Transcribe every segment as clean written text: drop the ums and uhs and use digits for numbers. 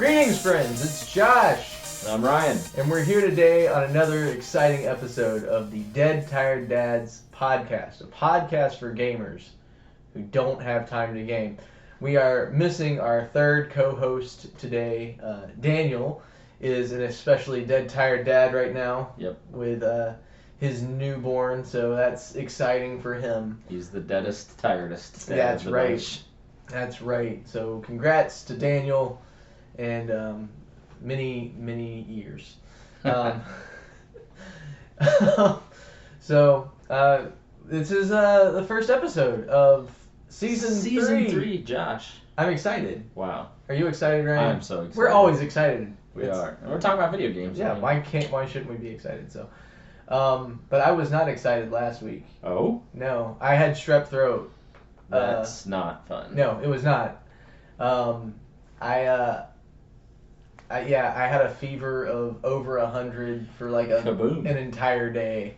Greetings, friends. It's Josh. And I'm Ryan. And we're here today on another exciting episode of the Dead Tired Dads podcast, a podcast for gamers who don't have time to game. We are missing our third co-host today. Daniel is an especially dead tired dad right now. Yep. With his newborn, so that's exciting for him. He's the deadest, tiredest dad That's of the right. bunch. That's right. So congrats to Daniel and many years. So this is the first episode of season 3. Josh. I'm excited. Wow. Are you excited, Ryan? I'm so excited. We're always excited. We are. And we're talking about video games. Yeah. Why shouldn't we be excited? So, but I was not excited last weed. Oh? No, I had strep throat. That's not fun. No, it was not. I had a fever of over 100 for like an entire day,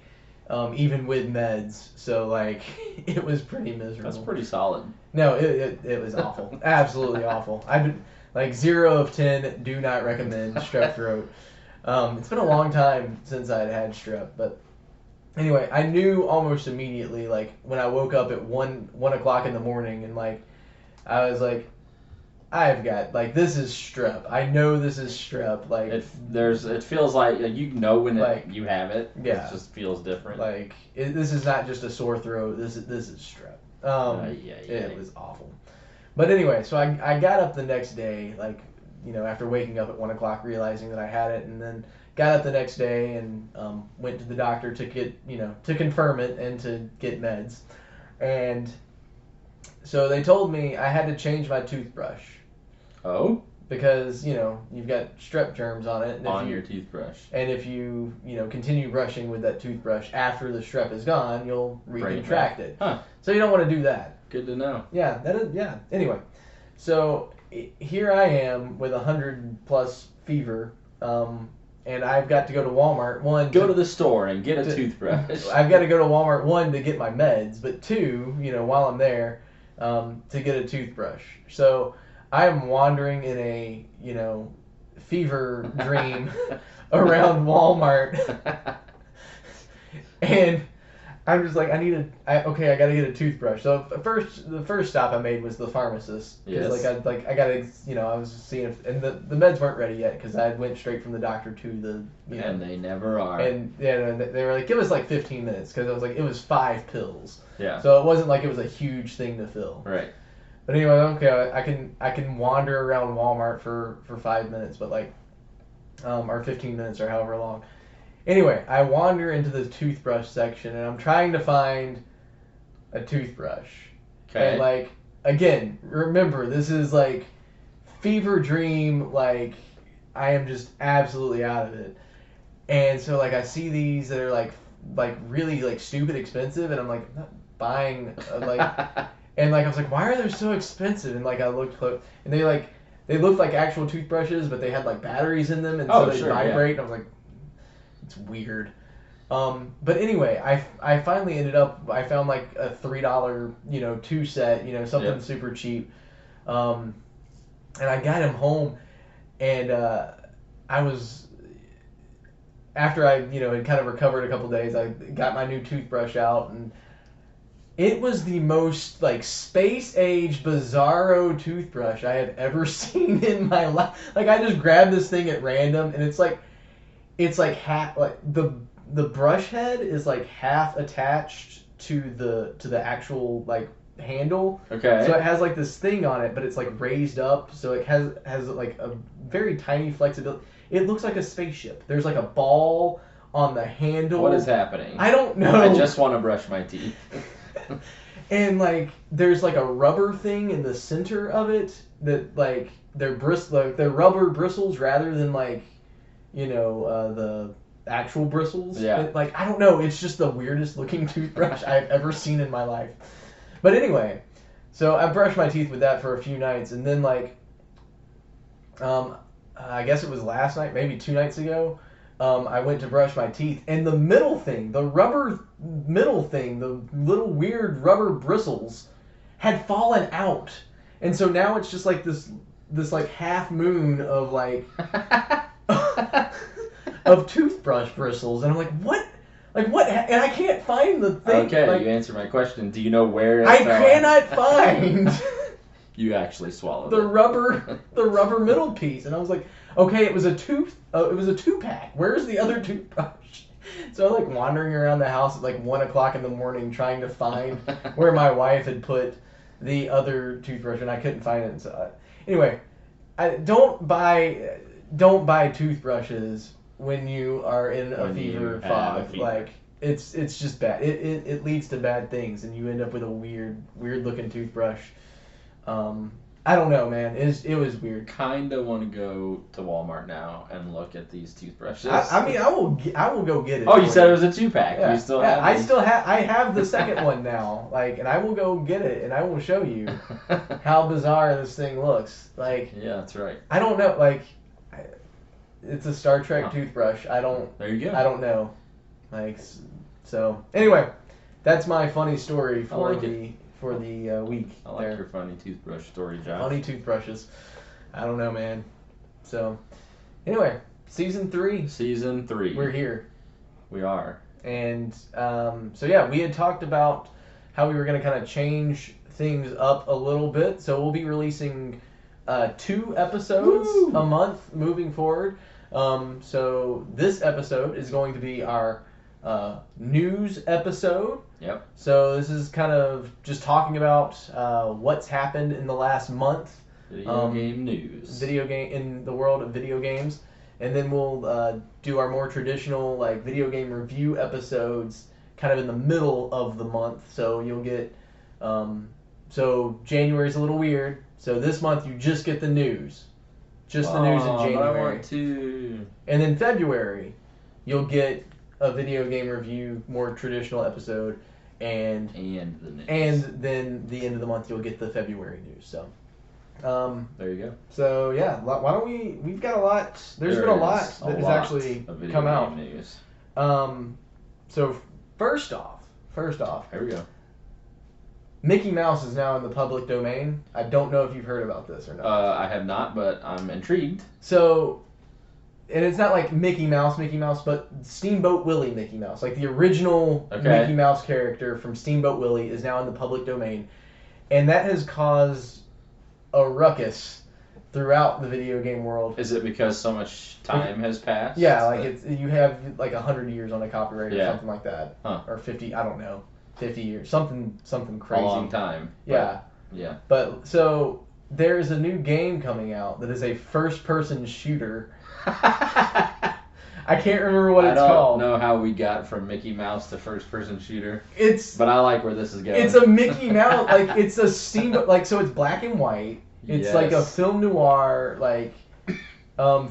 even with meds. So like, it was pretty miserable. That's pretty solid. No, it was awful. Absolutely awful. I've been like 0 of 10. Do not recommend strep throat. It's been a long time since I'd had strep, but anyway, I knew almost immediately, like when I woke up at 1 o'clock in the morning, and like I was like, I've got this is strep. I know this is strep. Like it feels like you know when you have it. Yeah. It just feels different. Like this is not just a sore throat. This is strep. It was awful. But anyway, so I got up the next day, after waking up at 1 o'clock, realizing that I had it, and then got up the next day and went to the doctor to get to confirm it and to get meds, and so they told me I had to change my toothbrush. Oh? Because, you've got strep germs on it. And your toothbrush. And if you, continue brushing with that toothbrush after the strep is gone, you'll recontract it. Huh. So you don't want to do that. Good to know. Yeah, yeah. Anyway, so here I am with 100+ fever, and I've got to go to Walmart. Go to the store and get a toothbrush. I've got to go to Walmart, 1, to get my meds, but 2, while I'm there, to get a toothbrush. So I am wandering in a, fever dream around Walmart. And I'm just like, I got to get a toothbrush. So the first stop I made was the pharmacist. Yes. I got to, I was seeing if, and the meds weren't ready yet because I went straight from the doctor to the, And they never are. And they were like, give us 15 minutes because I was like, it was 5 pills. Yeah. So it wasn't like it was a huge thing to fill. Right. But anyway, okay, I can wander around Walmart for 5 minutes, but or 15 minutes or however long. Anyway, I wander into the toothbrush section and I'm trying to find a toothbrush. Okay. And again, remember, this is fever dream, I am just absolutely out of it. And so I see these that are really stupid expensive, and I'm I'm not buying and I was like, why are they so expensive? And I looked close, and they looked like actual toothbrushes, but they had batteries in them, and so they vibrate. And I was like, it's weird. But anyway, I finally ended up, I found a $3 2 set, something super cheap. And I got him home, and I was, after I had kind of recovered a couple days, I got my new toothbrush out, and it was the most space-age bizarro toothbrush I have ever seen in my life. I just grabbed this thing at random, and it's half, the brush head is half attached to the actual handle. Okay. So it has this thing on it, but it's raised up, so it has a very tiny flexibility. It looks like a spaceship. There's a ball on the handle. What is happening? I don't know. I just want to brush my teeth. And there's a rubber thing in the center of it that they're they're rubber bristles rather than the actual bristles. Yeah. I don't know. It's just the weirdest looking toothbrush I've ever seen in my life. But anyway, so I brushed my teeth with that for a few nights, and then I guess it was last night, maybe 2 nights ago. I went to brush my teeth, and the middle thing, the rubber middle thing, the little weird rubber bristles had fallen out. And so now it's just this like half moon of like of toothbrush bristles, and I'm like, what? Like what? And I can't find the thing. Okay, like, you answered my question. Do you know where? I cannot find You actually swallowed the rubber middle piece, and I was like, okay, it was a 2-pack. Where's the other toothbrush? So I'm like wandering around the house at like 1 o'clock in the morning trying to find where my wife had put the other toothbrush, and I couldn't find it. So anyway, don't buy toothbrushes when you are in a fever fog. Like it's just bad. It leads to bad things, and you end up with a weird looking toothbrush. I don't know, man. It was weird. Kinda want to go to Walmart now and look at these toothbrushes. I mean, I will go get it. Oh, you said it was a 2-pack. Yeah. You still have? I have the second one now. Like, and I will go get it, and I will show you how bizarre this thing looks. Like, yeah, that's right. I don't know. Like, it's a Star Trek toothbrush. There you go. I don't know. Like, so anyway, that's my funny story for the week. I like your funny toothbrush story, Josh. Funny toothbrushes. I don't know, man. So, anyway, season 3. Season 3. We're here. We are. And so yeah, we had talked about how we were going to kind of change things up a little bit. So we'll be releasing 2 episodes a month moving forward. So this episode is going to be our news episode. Yep. So this is kind of just talking about what's happened in the last month. Video game news. In the world of video games. And then we'll do our more traditional like video game review episodes kind of in the middle of the month. So you'll get so January's a little weird. So this month you just get the news. Just the news in January. I want to. And then February you'll get a video game review, more traditional episode, and the news. And then the end of the month you'll get the February news. So there you go. So yeah, why don't we've got a lot. There's been a lot that has actually come out. News. So first off, here we go. Mickey Mouse is now in the public domain. I don't know if you've heard about this or not. I have not, but I'm intrigued. So, and it's not like Mickey Mouse, but Steamboat Willie Mickey Mouse. Like the original Mickey Mouse character from Steamboat Willie is now in the public domain. And that has caused a ruckus throughout the video game world. Is it because so much time has passed? Yeah, like you have like 100 years on a copyright or something like that. Or 50, I don't know. 50 years, something crazy. A long time. Yeah. Yeah. But so there's a new game coming out that is a first-person shooter. I can't remember what it's called. I don't know how we got from Mickey Mouse to first-person shooter. But I like where this is going. It's a Mickey Mouse, like it's a Steamboat, like so it's black and white. It's like a film noir like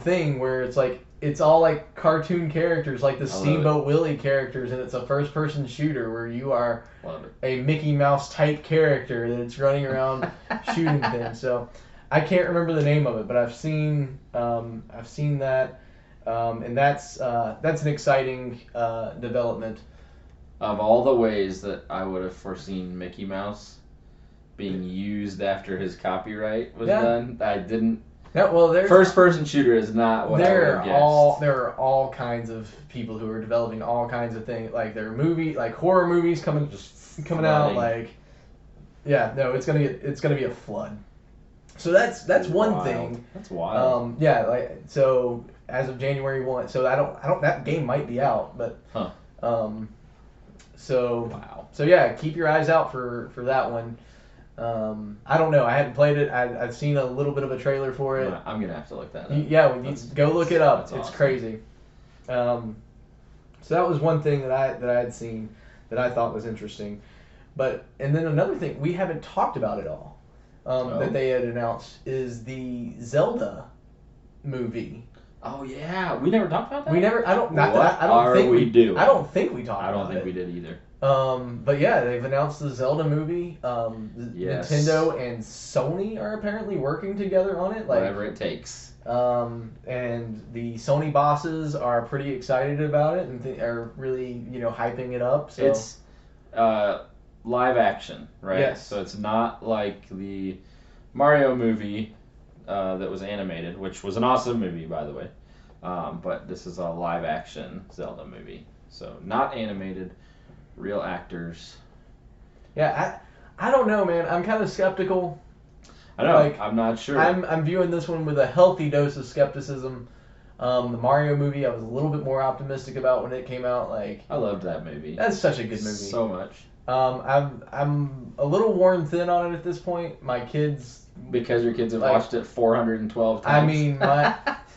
thing where it's like it's all like cartoon characters, like the Steamboat Willie characters, and it's a first-person shooter where you are a Mickey Mouse type character that's running around shooting things. So I can't remember the name of it, but I've seen that, and that's an exciting development. Of all the ways that I would have foreseen Mickey Mouse being used after his copyright was done, I didn't. No, well, first-person shooter is not what I would have guessed. There are all kinds of people who are developing all kinds of things. Like there are horror movies coming out. Like, yeah, no, it's gonna be a flood. So that's one thing. That's wild. Yeah, like so as of January 1. So I don't that game might be out, but So wow. So yeah, keep your eyes out for that one. I don't know. I hadn't played it. I've seen a little bit of a trailer for it. I'm gonna have to look that up. Yeah, go look it up. It's awesome. crazy. So that was one thing that I had seen that I thought was interesting. And then another thing we haven't talked about at all that they had announced is the Zelda movie. Oh yeah, we never talked about that. We never. I don't. Not what that I don't think we do. I don't think we talked. I don't about think it. we did either. But yeah, they've announced the Zelda movie. Yes. Nintendo and Sony are apparently working together on it. Whatever it takes. And the Sony bosses are pretty excited about it and are really hyping it up. So it's live action, right? Yes. So it's not like the Mario movie that was animated, which was an awesome movie, by the way. But this is a live action Zelda movie. So not animated, real actors. Yeah, I don't know, man. I'm kind of skeptical. I know. Like, I'm not sure. I'm viewing this one with a healthy dose of skepticism. The Mario movie, I was a little bit more optimistic about when it came out. Like, I loved that movie. that's such a good movie. So much. I'm a little worn thin on it at this point. My kids, Because your kids have like, watched it 412 times. I mean,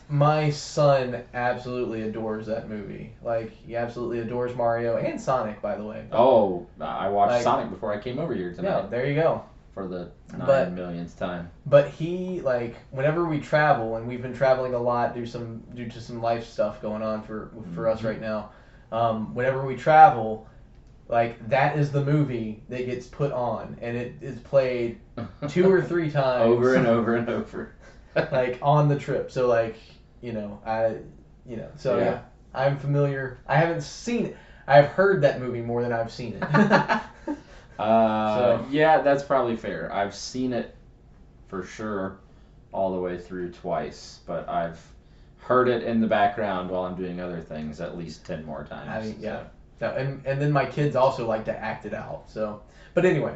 my son absolutely adores that movie. Like, he absolutely adores Mario and Sonic, by the way. Oh, I watched Like, Sonic before I came over here tonight. Yeah, there you go. For the But- 9 millionth time. But he, like, whenever we travel, and we've been traveling a lot due to some life stuff going on for us right now. Whenever we travel, like, that is the movie that gets put on, and it is played 2 or 3 times Over and over and over. like on the trip. So like, so yeah, I'm familiar. I haven't seen it. I've heard that movie more than I've seen it. Yeah, that's probably fair. I've seen it for sure all the way through twice, but I've heard it in the background while I'm doing other things at least 10 more times. I mean, yeah. So, and then my kids also like to act it out. So, but anyway,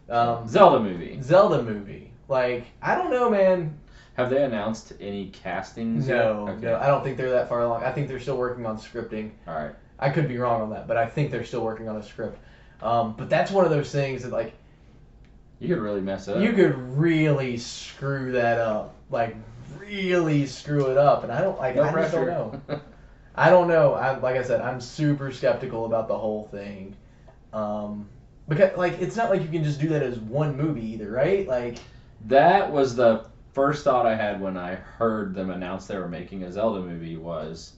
Zelda movie. Like, I don't know, man. Have they announced any castings yet? No, Okay. no, I don't think they're that far along. I think they're still working on scripting. All right. I could be wrong on that, but I think they're still working on a script. But that's one of those things that, like, You could really mess it up. you could really screw that up. Like, really screw it up. And I don't, like, No I just don't pressure. know. I don't know. Like I said, I'm super skeptical about the whole thing. Because, like, it's not like you can just do that as one movie either, right? Like, That was the first thought I had when I heard them announce they were making a Zelda movie was,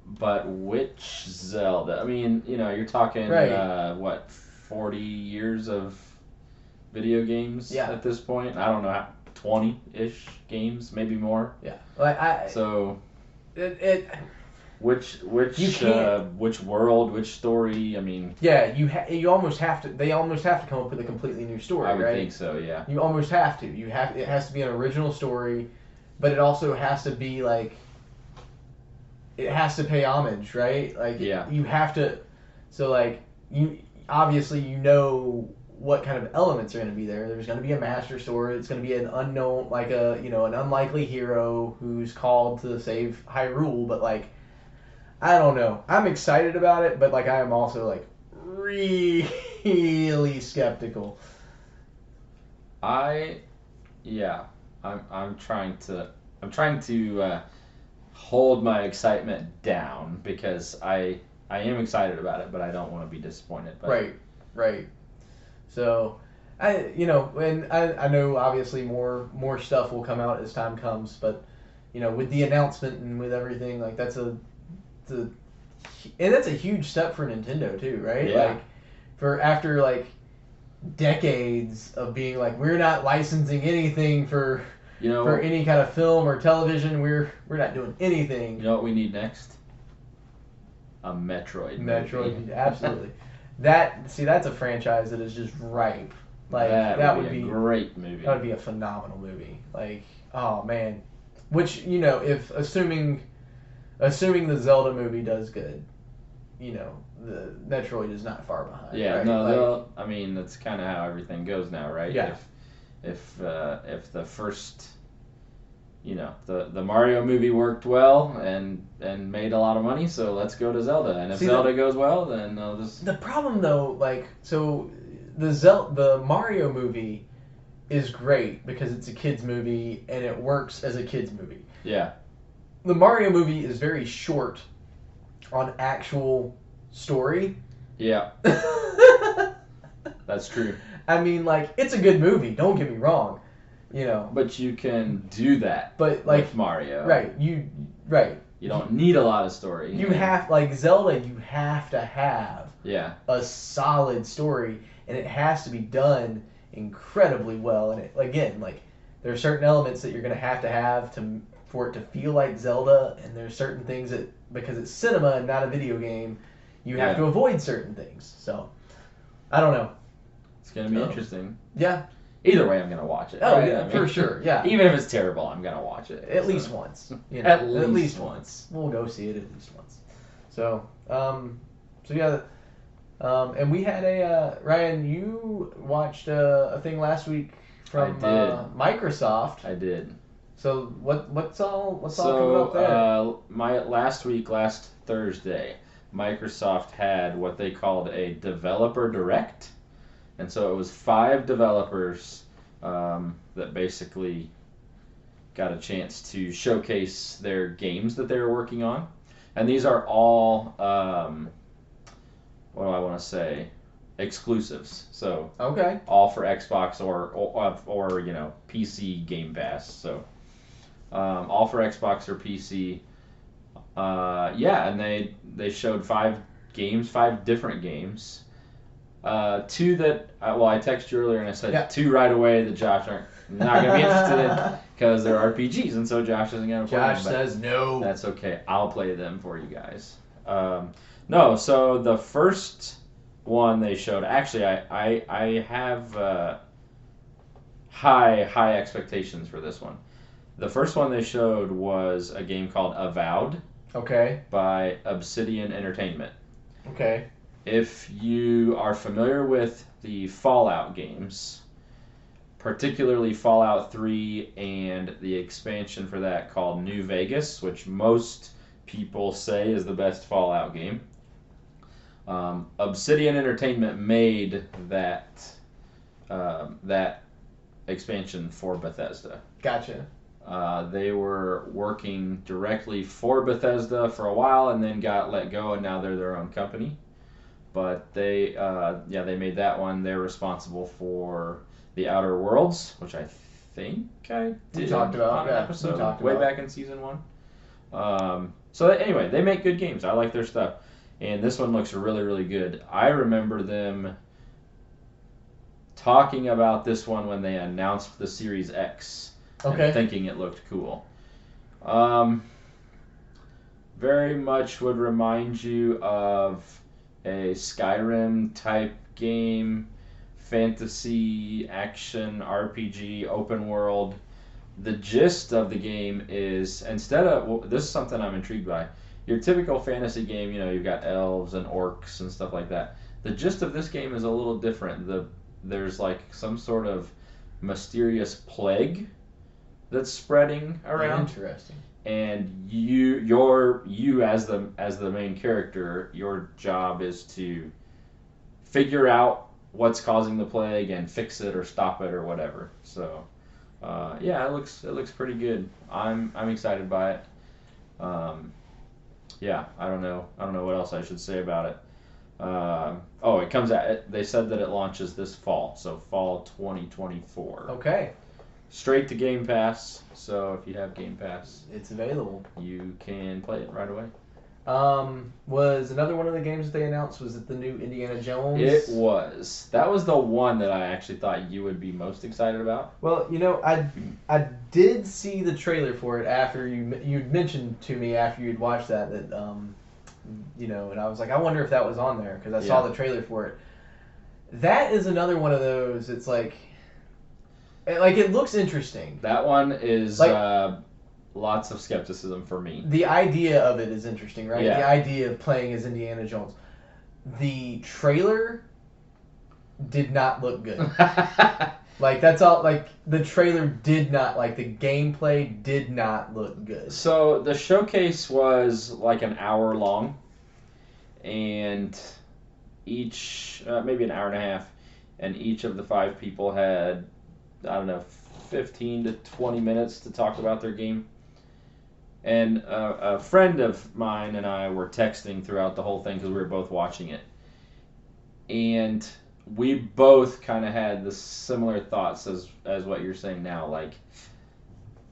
but which Zelda? I mean, you're talking, Right. 40 years of video games Yeah. at this point? I don't know, 20-ish games, maybe more. yeah. Like, So, it which You can't- which world, which story? I mean, yeah, you almost have to, they almost have to come up with a completely new story, I would right? think so, yeah. You almost have to. It has to be an original story, but it also has to be like, it has to pay homage, right? Like, Yeah. you have to. So like, you obviously what kind of elements are going to be there. There's going to be a master sword. It's going to be an unknown, like an unlikely hero who's called to save Hyrule. But like, I don't know. I'm excited about it, but like, I am also like really skeptical. I'm trying to hold my excitement down because I am excited about it, but I don't want to be disappointed. But Right. So, and I know obviously more stuff will come out as time comes, but with the announcement and with everything, like that's a huge step for Nintendo too, right? Yeah. Like, for after like decades of being like, we're not licensing anything for any kind of film or television, we're not doing anything. You know what we need next? A Metroid movie. Absolutely. That's a franchise that is just ripe. Like, that would be a great movie. That would be a phenomenal movie. Like, oh man. Which, if assuming the Zelda movie does good, the Metroid is not far behind. Yeah, right? no, I mean, that's kind of how everything goes now, right? Yeah. If the first, the Mario movie worked well and made a lot of money, so let's go to Zelda. And if Zelda goes well, then the problem though, like, so the Mario movie is great because it's a kids movie and it works as a kids movie. Yeah. The Mario movie is very short on actual story. Yeah. That's true. I mean, like, it's a good movie, don't get me wrong. But you can do that But like with Mario. Right. You don't need a lot of story. You have, like, Zelda, you have to have a solid story, and it has to be done incredibly well. And again, like, there are certain elements that you're going to have for it to feel like Zelda, and there's certain things that, because it's cinema and not a video game, you have to avoid certain things. So, I don't know. It's going to be interesting. Yeah. Either way, I'm gonna watch it. Oh right? yeah, for sure. Yeah. Even if it's terrible, I'm gonna watch it. At least once. You know, at least once. We'll go see it at least once. So, yeah. And we had Ryan, you watched a thing last week from Microsoft. I did. So what's all coming up there? Last Thursday, Microsoft had what they called a developer direct, and so it was 5 developers that basically got a chance to showcase their games that they were working on, and these are all what do I want to say? Exclusives. So okay, all for Xbox or you know PC Game Pass. So all for Xbox or PC. And they showed 5 different games. 2 that I texted you earlier and I said 2 right away that Josh aren't not gonna be interested in because they're RPGs, and so Josh isn't gonna play them. Josh says no. That's okay. I'll play them for you guys. No, so the first one they showed, actually, I have high expectations for this one. The first one they showed was a game called Avowed. Okay. By Obsidian Entertainment. Okay. If you are familiar with the Fallout games, particularly Fallout 3 and the expansion for that called New Vegas, which most people say is the best Fallout game. Obsidian Entertainment made that expansion for Bethesda. Gotcha. They were working directly for Bethesda for a while and then got let go, and now they're their own company. But they made that one. They're responsible for The Outer Worlds, which I think I did talked about on an episode way back in season 1. Anyway, they make good games. I like their stuff. And this one looks really, really good. I remember them talking about this one when they announced the Series X. Okay. And thinking it looked cool. Very much would remind you of a Skyrim type game, fantasy, action, RPG, open world. The gist of the game is, this is something I'm intrigued by. Your typical fantasy game, you know, you've got elves and orcs and stuff like that. The gist of this game is a little different. There's like some sort of mysterious plague that's spreading around. Interesting. And you as the main character, your job is to figure out what's causing the plague and fix it or stop it or whatever. So, it looks pretty good. I'm excited by it. I don't know what else I should say about it. It comes out. They said that it launches this fall, so fall 2024. Okay. Straight to Game Pass. So if you have Game Pass, it's available. You can play it right away. Was another one of the games that they announced, was it the new Indiana Jones? It was. That was the one that I actually thought you would be most excited about. Well, you know, I did see the trailer for it after you'd mentioned to me after you'd watched that and I was like, I wonder if that was on there because I saw the trailer for it. That is another one of those. It's like it looks interesting. That one is lots of skepticism for me. The idea of it is interesting, right? Yeah. The idea of playing as Indiana Jones. The trailer did not look good. That's all. The trailer did not, the gameplay did not look good. So the showcase was like an hour long, and each maybe an hour and a half, and each of the 5 people had, I don't know, 15 to 20 minutes to talk about their game. And a friend of mine and I were texting throughout the whole thing because we were both watching it. And we both kind of had the similar thoughts as what you're saying now.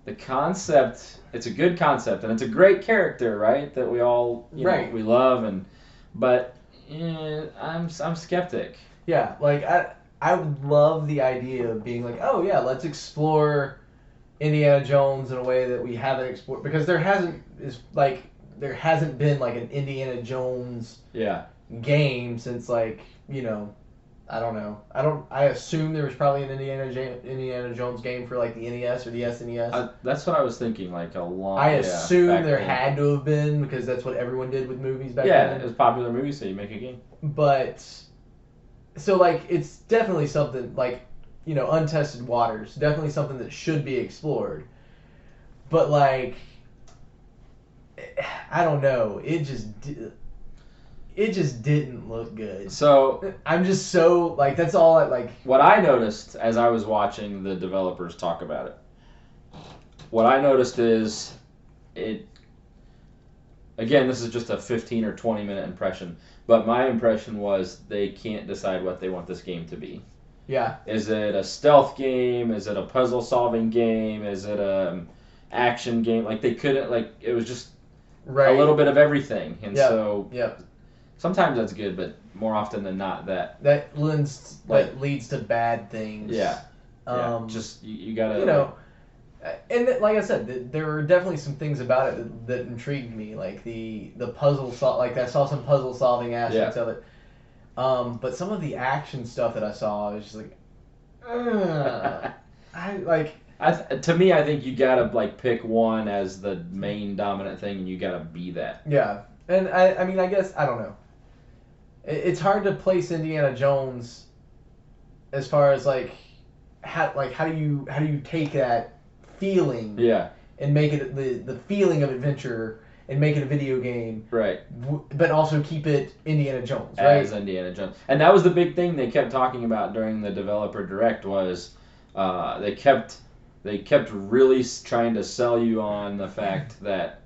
The concept, it's a good concept, and it's a great character, right? That we all, we love, but I'm skeptic. Yeah, I would love the idea of being let's explore Indiana Jones in a way that we haven't explored, because there hasn't been an Indiana Jones game since I don't know. I assume there was probably an Indiana Jones game for like the NES or the SNES. That's what I was thinking. Like a long. I Yeah, assume back there then. had to have been because that's what everyone did with movies back Yeah, then. it was a popular movie, so you make a game. But so like it's definitely something like untested waters. Definitely something that should be explored. But like I don't know. It just didn't look good. So I'm just so like that's all I like. what I noticed as I was watching the developers talk about it, what I noticed is it. Again, this is just a 15 or 20-minute impression, but my impression was they can't decide what they want this game to be. Yeah. Is it a stealth game? Is it a puzzle solving game? Is it a action game? Like they couldn't like it was just Right. a little bit of everything, and Yep. so Yep. sometimes that's good, but more often than not that leads to bad things. Yeah. Just you gotta and like I said, there were definitely some things about it that intrigued me, like the puzzle like I saw some puzzle solving aspects of it. But some of the action stuff that I saw, I was just like, I like. to me, I think you gotta like pick one as the main dominant thing, and you gotta be that. Yeah, and I mean, I guess I don't know. It's hard to place Indiana Jones as far as like how do you take that feeling and make it the feeling of adventure and make it a video game, right? But also keep it Indiana Jones, right? As Indiana Jones, and that was the big thing they kept talking about during the developer direct was they kept really trying to sell you on the fact that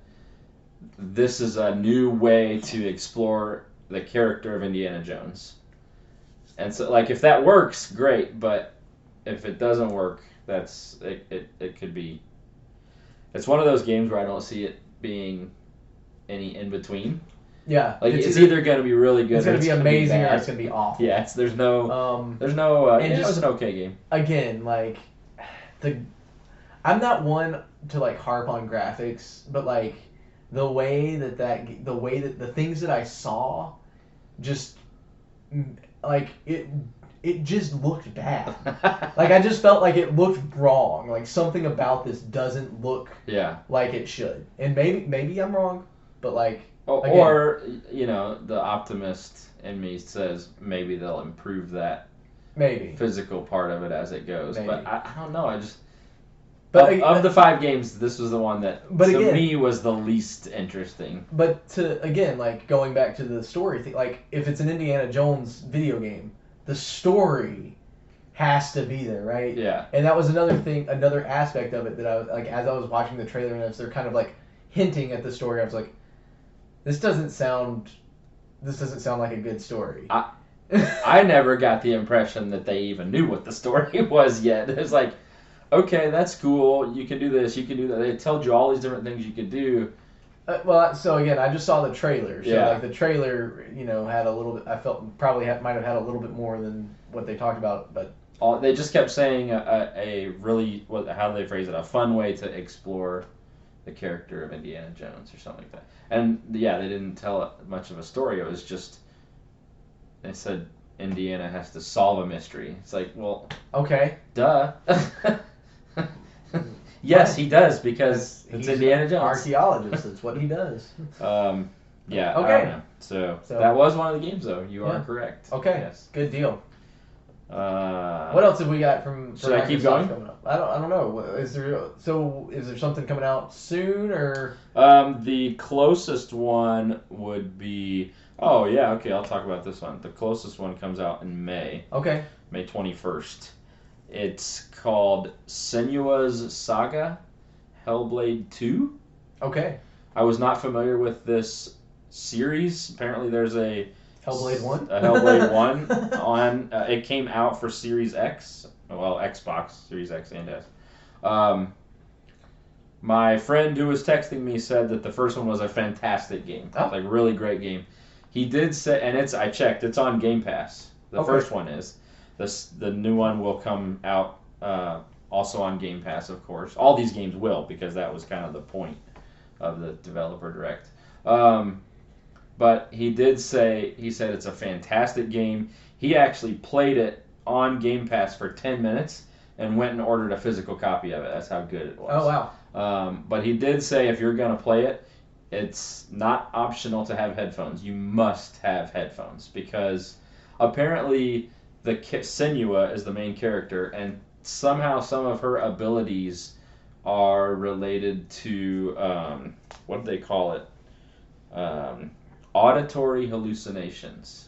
this is a new way to explore the character of Indiana Jones. And so, like, if that works, great. But if it doesn't work, it could be. It's one of those games where I don't see it being any in between. Yeah, like it's either going to be really good. It's going to be amazing, or it's going to be awful. Yeah, there's no. It was an okay game. Again, like I'm not one to like harp on graphics, but like the way that the things that I saw, just like it just looked bad. Like I just felt like it looked wrong. Like something about this doesn't look like it should. And maybe I'm wrong, but like or the optimist in me says maybe they'll improve that physical part of it as it goes. Maybe. But I don't know. I just of the 5 games, this was the one that to me was the least interesting. But like going back to the story thing, like if it's an Indiana Jones video game, the story has to be there, right? Yeah. And that was another aspect of it that I was like, as I was watching the trailer and as they're kind of like hinting at the story, I was like, this doesn't sound like a good story. I never got the impression that they even knew what the story was yet. It was like, okay, that's cool. You can do this. You can do that. They told you all these different things you could do. Well, so again, I just saw the trailer. So like the trailer, had a little bit. I felt probably might have had a little bit more than what they talked about, but they just kept saying a really how do they phrase it? A fun way to explore the character of Indiana Jones or something like that. And they didn't tell much of a story. It was just they said Indiana has to solve a mystery. It's like, well, okay, duh. Yes, he does because it's Indiana Jones. Archaeologist. That's what he does. Yeah. Okay. I don't know. So that was one of the games, though. You are correct. Okay. Yes. Good deal. What else have we got from? Should I keep going? Coming up? I don't know. Is there something coming out soon or? The closest one would be. Oh yeah. Okay. I'll talk about this one. The closest one comes out in May. Okay. May 21st. It's called Senua's Saga, Hellblade 2. Okay. I was not familiar with this series. Apparently, there's a Hellblade 1. A Hellblade 1 on. It came out for Series X. Well, Xbox Series X and S. My friend who was texting me said that the first one was a fantastic game. Oh. Like really great game. He did say, and I checked. It's on Game Pass. The first one is. The new one will come out also on Game Pass, of course. All these games will, because that was kind of the point of the developer direct. But he said it's a fantastic game. He actually played it on Game Pass for 10 minutes and went and ordered a physical copy of it. That's how good it was. Oh, wow. But he did say if you're going to play it, it's not optional to have headphones. You must have headphones because apparently Senua is the main character, and somehow some of her abilities are related to, what do they call it? Auditory hallucinations.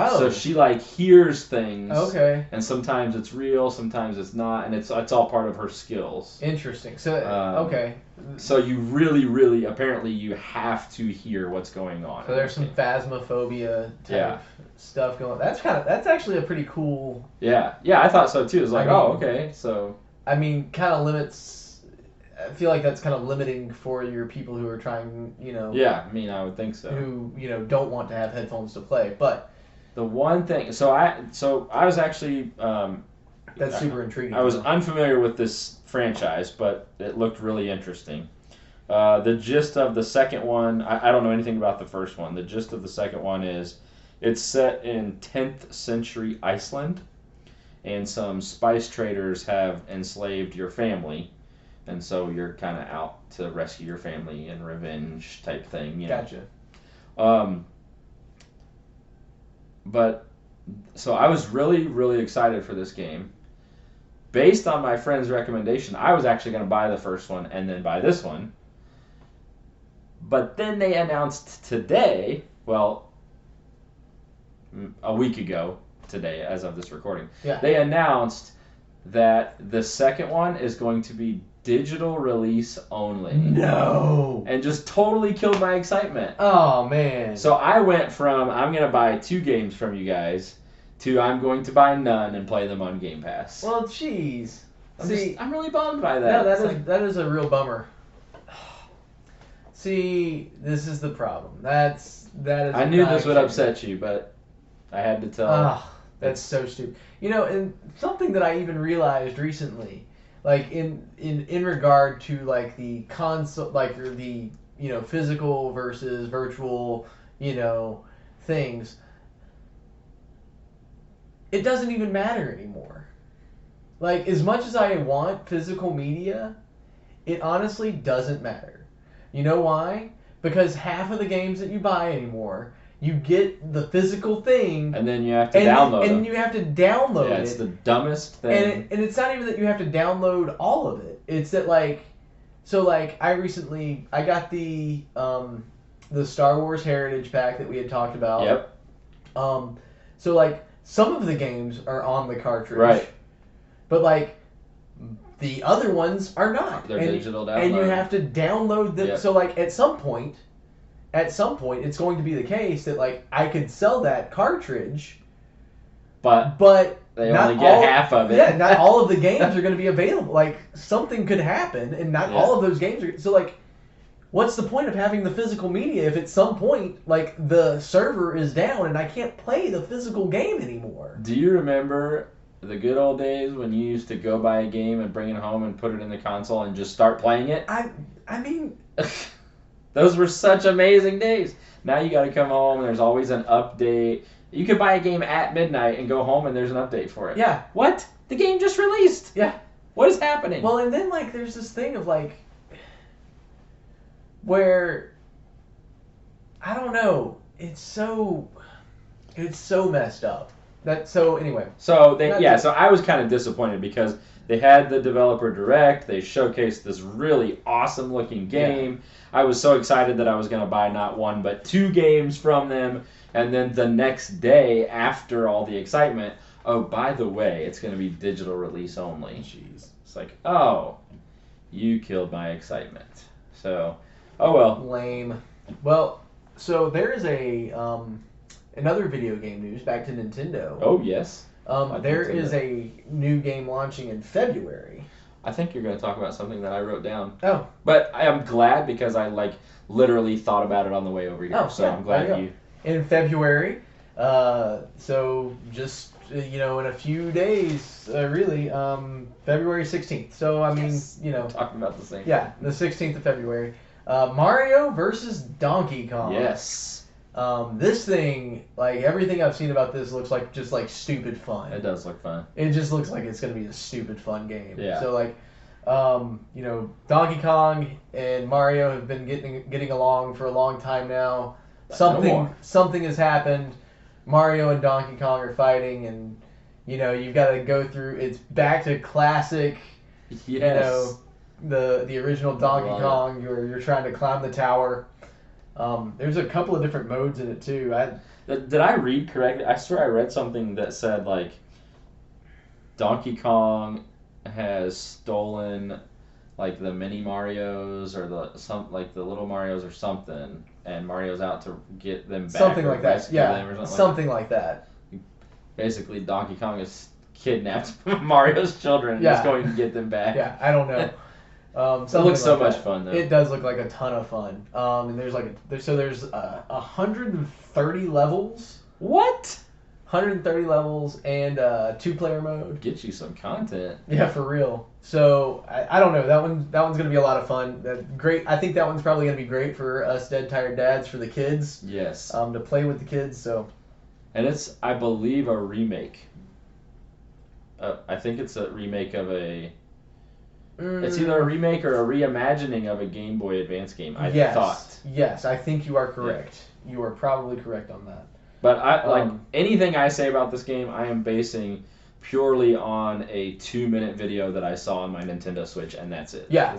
Oh. So she like hears things. Okay. And sometimes it's real, sometimes it's not, and it's all part of her skills. Interesting. So okay. So you really apparently you have to hear what's going on. So there's some phasmophobia type stuff going. That's actually a pretty cool. Yeah, I thought so too. It's like, okay, so. I mean, kind of limits. I feel like that's kind of limiting for your people who are trying, Yeah, I mean, I would think so. Who don't want to have headphones to play, but. The one thing, so I was actually. That's super intriguing. I was unfamiliar with this franchise, but it looked really interesting. The gist of the second one, I don't know anything about the first one. The gist of the second one is it's set in 10th century Iceland, and some spice traders have enslaved your family, and so you're kind of out to rescue your family and revenge type thing. Gotcha. But so I was really excited for this game. Based on my friend's recommendation, I was actually going to buy the first one and then buy this one. But then they announced today, well, a week ago today, as of this recording, they announced that the second one is going to be digital release only. No! And just totally killed my excitement. Oh, man. So I went from, I'm going to buy 2 games from you guys, to I'm going to buy none and play them on Game Pass. Well, jeez. I'm really bummed by that. No, that is a real bummer. See, this is the problem. That is. I knew this would upset you, but I had to tell. That's so stupid. And something that I even realized recently, like in regard to like the console, like the physical versus virtual, things. It doesn't even matter anymore. Like, as much as I want physical media, it honestly doesn't matter. You know why? Because half of the games that you buy anymore, you get the physical thing. And then you have to download it. And you have to download it. Yeah, it's the dumbest thing. And it's not even that you have to download all of it. It's that, like... So, like, I got the Star Wars Heritage Pack that we had talked about. Yep. So, like... Some of the games are on the cartridge. Right. But, like, the other ones are not. They're digital download. And you have to download them. Yep. So, like, at some point, it's going to be the case that, like, I could sell that cartridge. But they only get half of it. Yeah, not all of the games are going to be available. Like, something could happen, and not all of those games are... So, like... What's the point of having the physical media if at some point, like, the server is down and I can't play the physical game anymore? Do you remember the good old days when you used to go buy a game and bring it home and put it in the console and just start playing it? I mean... Those were such amazing days. Now you gotta come home and there's always an update. You could buy a game at midnight and go home and there's an update for it. Yeah. What? The game just released. Yeah. What is happening? Well, and then, like, there's this thing of, like... Where, I don't know, it's so messed up. Anyway. So I was kind of disappointed because they had the developer direct, they showcased this really awesome looking game. Yeah. I was so excited that I was going to buy not 1 but 2 games from them, and then the next day after all the excitement, oh, by the way, it's going to be digital release only. Jeez. It's like, oh, you killed my excitement. So... Oh well. Lame. Well, so there is another video game news back to Nintendo. Oh yes. There is a new game launching in February. I think you're going to talk about something that I wrote down. Oh. But I am glad because I literally thought about it on the way over here. Oh, so yeah, I'm glad you. In February. So just in a few days, really. February 16th. So I mean, talking about the same. Yeah, the 16th of February. Mario versus Donkey Kong. Yes. This thing, like everything I've seen about this, looks like just like stupid fun. It does look fun. It just looks like it's gonna be a stupid fun game. Yeah. So like, Donkey Kong and Mario have been getting along for a long time now. Something has happened. Mario and Donkey Kong are fighting, and you've got to go through. It's back to classic. Yes. The original Donkey Kong. You're trying to climb the tower. There's a couple of different modes in it too. Did I read correctly? I swear I read something that said like Donkey Kong has stolen like the mini Marios or the little Marios or something, and Mario's out to get them back. Something like that. Yeah. Something like that. Basically, Donkey Kong has kidnapped Mario's children and is going to get them back. Yeah, I don't know. It looks so much fun though. It does look like a ton of fun. And there's 130 levels. What? 130 levels and 2-player mode. Get you some content. Yeah, for real. So I don't know. That one's gonna be a lot of fun. Great. I think that one's probably gonna be great for us dead tired dads, for the kids. Yes. To play with the kids. So. And it's, I believe, a remake. I think it's a remake of a. It's either a remake or a reimagining of a Game Boy Advance game. I thought. Yes, I think you are correct. Yeah. You are probably correct on that. But anything I say about this game, I am basing purely on a 2-minute video that I saw on my Nintendo Switch, and that's it. Yeah,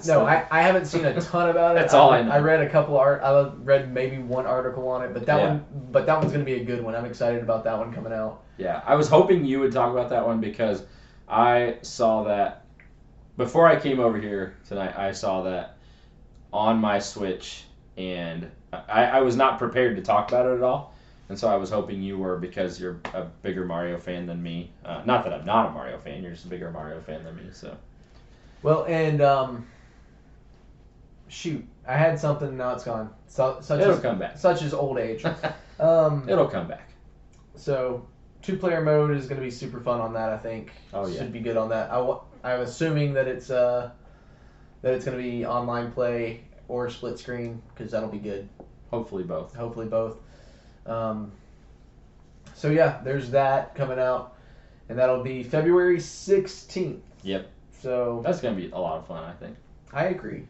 I haven't seen a ton about it. That's all I know. I read a couple I read maybe one article on it, but that one's gonna be a good one. I'm excited about that one coming out. Yeah, I was hoping you would talk about that one because I saw that before I came over here tonight. I saw that on my Switch, and I was not prepared to talk about it at all. And so I was hoping you were, because you're a bigger Mario fan than me. Not that I'm not a Mario fan, you're just a bigger Mario fan than me. So. Well, and shoot, I had something, now it's gone. It'll come back. Such as old age. It'll come back. So, 2-player mode is going to be super fun on that, I think. Oh yeah. Should be good on that. I'm assuming that it's going to be online play or split screen, because that'll be good. Hopefully both. So yeah, there's that coming out, and that'll be February 16th. Yep. So that's gonna be a lot of fun, I think. I agree.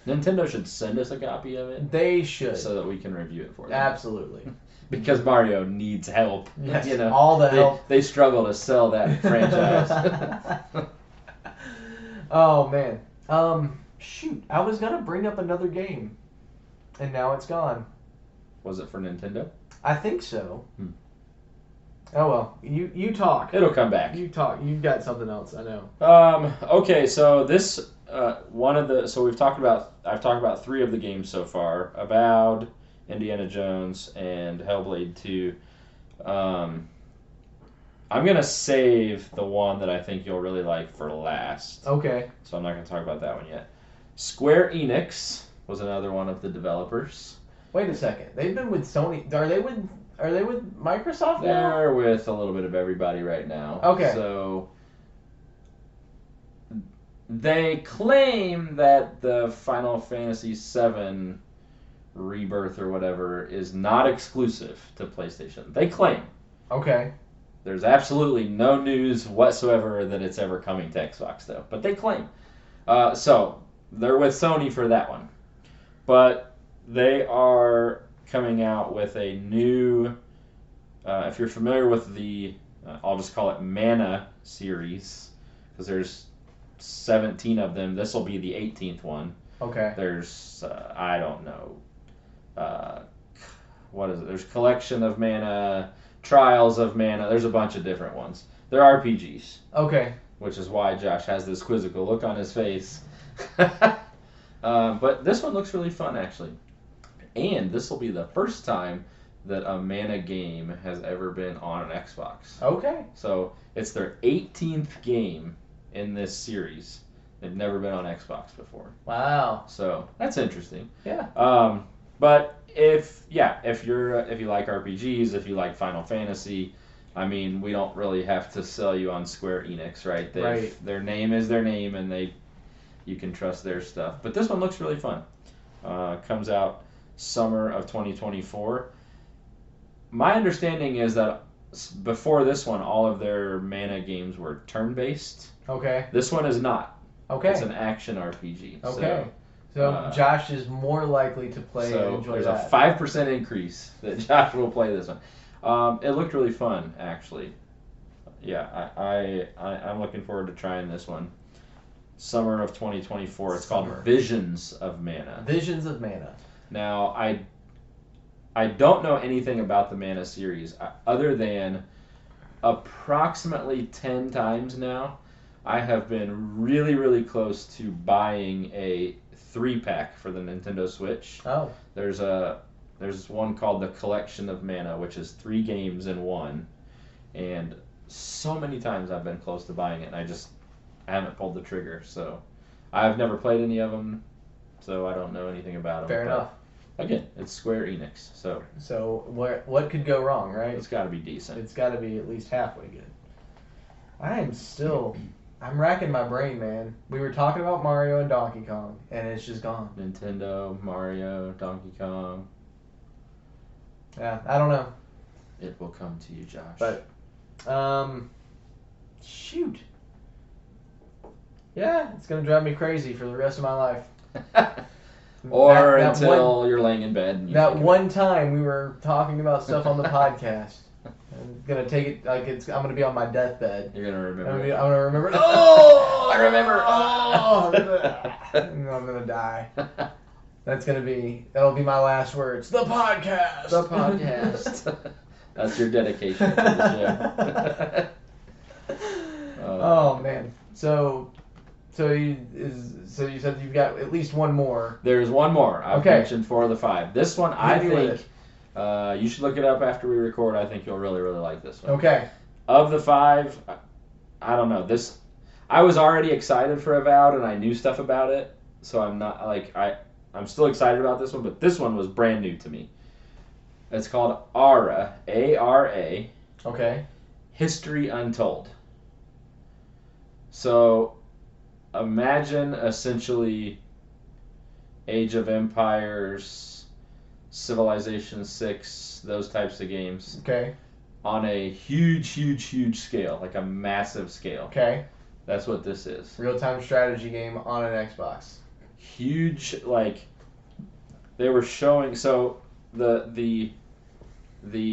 Nintendo should send us a copy of it. They should, so that we can review it for them. Absolutely. Because Mario needs help. Yes, all the help. They struggle to sell that franchise. Oh man. Shoot, I was gonna bring up another game, and now it's gone. Was it for Nintendo? I think so. Oh well, you talk. It'll come back. You talk. You've got something else, I know. Okay, so this I've talked about 3 of the games so far: Avowed, Indiana Jones, and Hellblade 2. I'm gonna save the one that I think you'll really like for last. Okay. So I'm not gonna talk about that one yet. Square Enix was another one of the developers. Wait a second. They've been with Sony. Are they with Microsoft now? They're with a little bit of everybody right now. Okay. So they claim that the Final Fantasy VII Rebirth or whatever is not exclusive to PlayStation. They claim. Okay. There's absolutely no news whatsoever that it's ever coming to Xbox, though. But they claim. So they're with Sony for that one. But they are coming out with a new, if you're familiar with the, I'll just call it Mana series, because there's 17 of them. This will be the 18th one. Okay. There's, I don't know, what is it? There's Collection of Mana, Trials of Mana. There's a bunch of different ones. They're RPGs. Okay. Which is why Josh has this quizzical look on his face. But this one looks really fun, actually. And this will be the first time that a Mana game has ever been on an Xbox. Okay. So it's their 18th game in this series. They've never been on Xbox before. Wow. So that's interesting. Yeah. But if you like RPGs, if you like Final Fantasy, I mean, we don't really have to sell you on Square Enix, right? Right. Their name is their name, and you can trust their stuff. But this one looks really fun. Comes out summer of 2024. my understanding is that before this one, all of their mana games were turn-based. Okay. This one is not. Okay. It's an action RPG. Okay. So Josh is more likely to play and enjoy that. There's a 5% increase that Josh will play this one. It looked really fun, actually. Yeah, I'm looking forward to trying this one. Summer of 2024. It's called Visions of Mana. Visions of Mana. Now, I don't know anything about the Mana series other than approximately 10 times now I have been really, really close to buying a 3-pack for the Nintendo Switch. Oh. There's one called the Collection of Mana, which is 3 games in one. And so many times I've been close to buying it, and I haven't pulled the trigger. So I've never played any of them, so I don't know anything about them. Fair enough. Again, it's Square Enix, so what could go wrong, right? It's got to be decent. It's got to be at least halfway good. I'm racking my brain, man. We were talking about Mario and Donkey Kong, and it's just gone. Nintendo, Mario, Donkey Kong. Yeah, I don't know. It will come to you, Josh. But, shoot. Yeah, it's going to drive me crazy for the rest of my life. Or until you're laying in bed. And that one time we were talking about stuff on the podcast. I'm gonna take it like I'm gonna be on my deathbed. You're gonna remember. I'm gonna remember. Oh, I remember. I'm gonna die. That'll be my last words. The podcast. The podcast. That's your dedication to the show. Oh man. So you said you've got at least one more. There's one more. I've mentioned 4 of the 5. This one, I think, you should look it up after we record. I think you'll really, really like this one. Okay. Of the 5, I don't know. I was already excited for Avowed, and I knew stuff about it, so I'm not I'm still excited about this one, but this one was brand new to me. It's called Ara, A-R-A. Okay. History Untold. So, imagine essentially Age of Empires, Civilization 6, those types of games. Okay. On a huge, huge, huge scale, like a massive scale. Okay. That's what this is. Real-time strategy game on an Xbox. Huge, they were showing, so the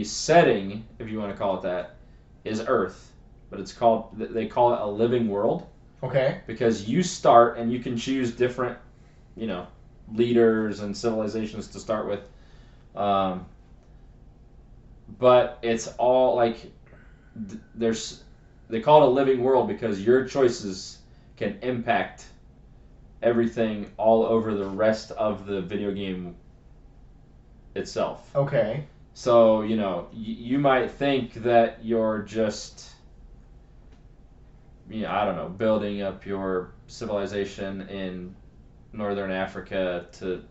setting, if you want to call it that, is Earth, but they call it a living world. Okay. Because you start and you can choose different, leaders and civilizations to start with. But it's all they call it a living world because your choices can impact everything all over the rest of the video game itself. Okay. So, you might think that you're just, I don't know, building up your civilization in Northern Africa to,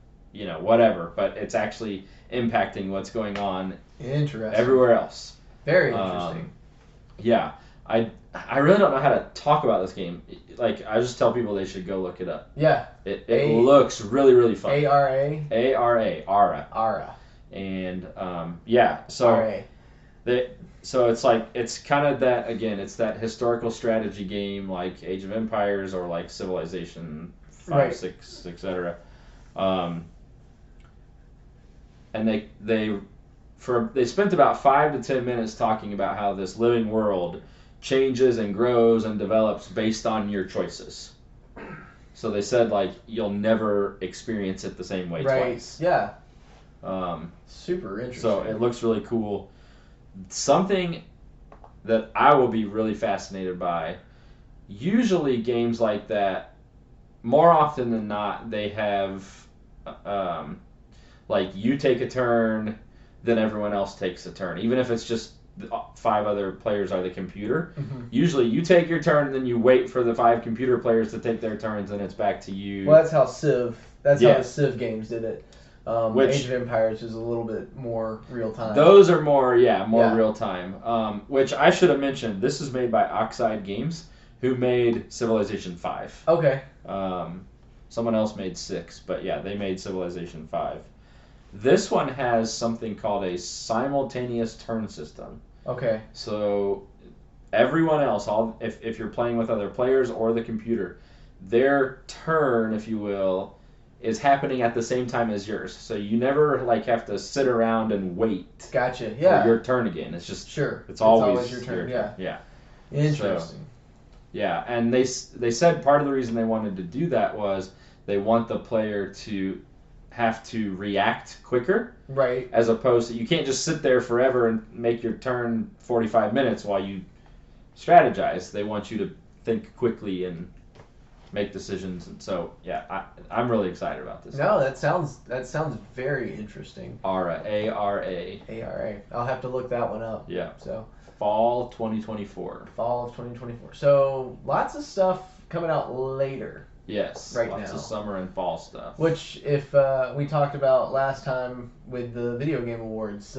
whatever, but it's actually impacting what's going on everywhere else. Very interesting. Yeah. I really don't know how to talk about this game. I just tell people they should go look it up. Yeah. It looks really, really fun. A-R-A? A-R-A. Ara. Ara. And, so... R-A. So it's kind of that, again, it's that historical strategy game like Age of Empires or like Civilization 5, right. 6, etc. And they spent about 5 to 10 minutes talking about how this living world changes and grows and develops based on your choices. So they said you'll never experience it the same way twice. Yeah. Super interesting. So it looks really cool. Something that I will be really fascinated by, usually games like that, more often than not, they have, you take a turn, then everyone else takes a turn. Even if it's just 5 other players are the computer. Mm-hmm. Usually you take your turn, and then you wait for the 5 computer players to take their turns, and it's back to you. Well, that's how how the Civ games did it. Age of Empires is a little bit more real time. Those are more real time. Which I should have mentioned. This is made by Oxide Games, who made Civilization 5. Okay. Someone else made 6, but yeah, they made Civilization 5. This one has something called a simultaneous turn system. Okay. So everyone else, if you're playing with other players or the computer, their turn, if you will, is happening at the same time as yours. So you never like have to sit around and wait. Gotcha. Yeah. For your turn again. It's just sure. It's always your turn. Yeah. Yeah. Interesting. So, yeah, and they said part of the reason they wanted to do that was they want the player to have to react quicker. Right. As opposed to, you can't just sit there forever and make your turn 45 minutes while you strategize. They want you to think quickly and make decisions. And so, yeah, I'm really excited about this. No, that sounds very interesting. ARA. ARA. I'll have to look that one up. Yeah. So Fall 2024. Fall of 2024. So lots of stuff coming out later. Yes. Right lots now. of summer and fall stuff. Which, if we talked about last time with the video game awards,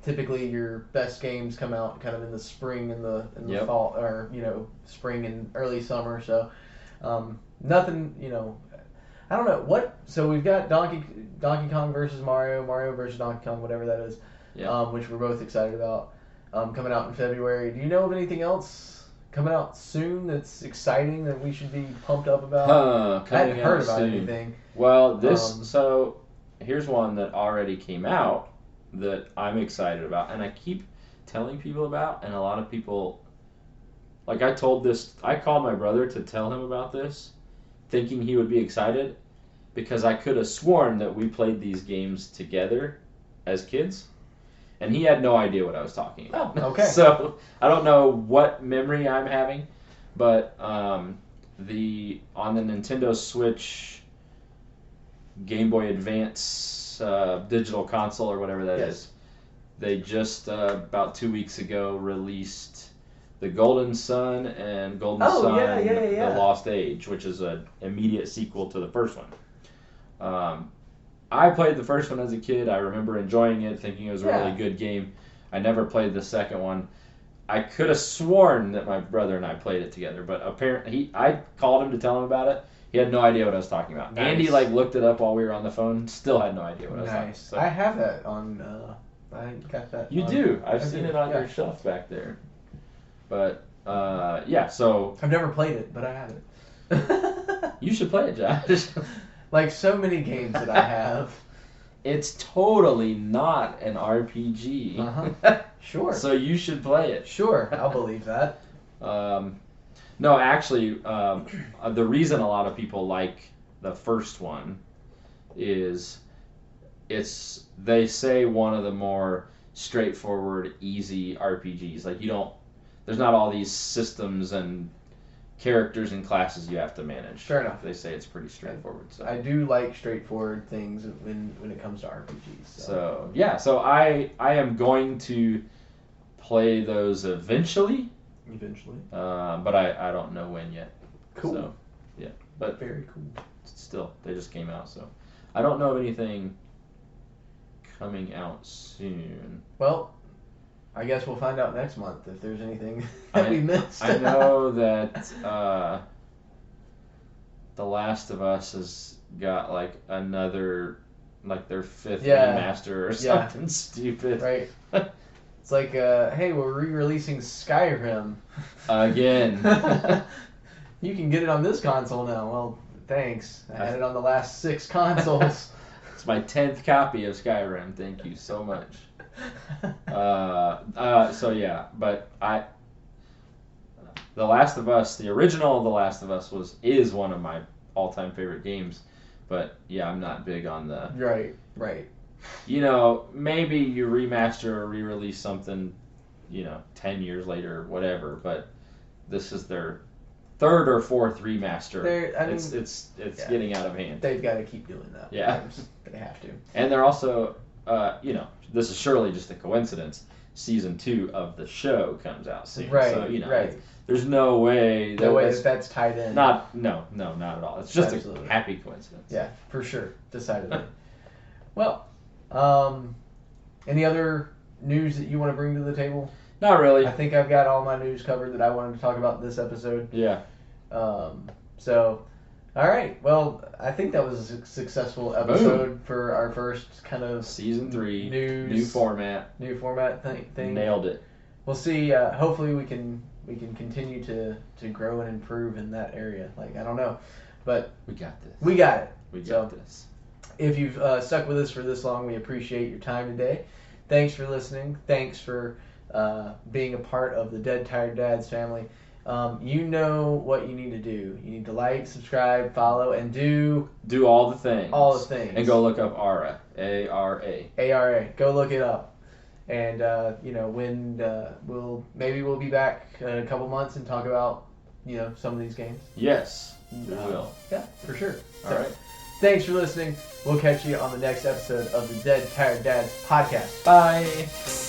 typically your best games come out kind of in the spring and the Yep. fall, or spring and early summer. So nothing, I don't know what. So we've got Donkey Kong versus Mario versus Donkey Kong, whatever that is. Yeah. Which we're both excited about. Coming out in February. Do you know of anything else coming out soon that's exciting that we should be pumped up about? I hadn't heard about anything. Well, so here's one that already came out that I'm excited about, and I keep telling people about, and a lot of people, like I called my brother to tell him about this, thinking he would be excited, because I could have sworn that we played these games together as kids. And he had no idea what I was talking about. Oh, okay. So I don't know what memory I'm having, but on the Nintendo Switch, Game Boy Advance digital console or whatever that is, they just about 2 weeks ago released the Golden Sun and Golden Sun: The Lost Age, which is an immediate sequel to the first one. I played the first one as a kid. I remember enjoying it, thinking it was a really good game. I never played the second one. I could have sworn that my brother and I played it together, but apparently I called him to tell him about it. He had no idea what I was talking about. Nice. Andy looked it up while we were on the phone. Still had no idea what I was talking about. So. I have that on. I got that. You do. I've seen it on your shelf back there. But so I've never played it, but I have it. You should play it, Josh. Like so many games that I have. It's totally not an RPG. Uh-huh. Sure. So you should play it. Sure, I'll believe that. No, actually, the reason a lot of people like the first one is they say one of the more straightforward, easy RPGs. Like there's not all these systems and characters and classes you have to manage. Fair enough. They say it's pretty straightforward. So I do like straightforward things when it comes to RPGs. So I am going to play those eventually. But I don't know when yet. Cool. So, yeah, but very cool. Still, they just came out, so I don't know of anything coming out soon. Well, I guess we'll find out next month if there's anything that we missed. I know that The Last of Us has got like another, like their fifth remaster or something stupid. Right. It's like, hey, we're re-releasing Skyrim. Again. You can get it on this console now. Well, thanks. I had it on the last 6 consoles. It's my 10th copy of Skyrim. Thank you so much. But The Last of Us, the original The Last of Us is one of my all-time favorite games. But yeah, I'm not big on the... Right. Maybe you remaster or re-release something, 10 years later or whatever, but this is their 3rd or 4th remaster. It's getting out of hand. They've got to keep doing that. Yeah. They have to. And they're also, this is surely just a coincidence, season 2 of the show comes out soon. Right, so, there's no way that's tied in. No, not at all. It's just a happy coincidence. Yeah, for sure. Decidedly. Well, any other news that you want to bring to the table? Not really. I think I've got all my news covered that I wanted to talk about in this episode. Yeah. So, All right. Well, I think that was a successful episode for our first kind of season 3 news, new format thing. Nailed it. We'll see. Hopefully, we can continue to grow and improve in that area. Like, I don't know, but we got this. We got it. We got this. If you've stuck with us for this long, we appreciate your time today. Thanks for listening. Thanks for being a part of the Dead Tired Dads family. You know what you need to do. You need to like, subscribe, follow, and do all the things. All the things. And go look up ARA. A-R-A. A-R-A. Go look it up. And when we'll be back in a couple months and talk about some of these games. Yes, we will. Yeah, for sure. All right. Thanks for listening. We'll catch you on the next episode of the Dead Tired Dads podcast. Bye.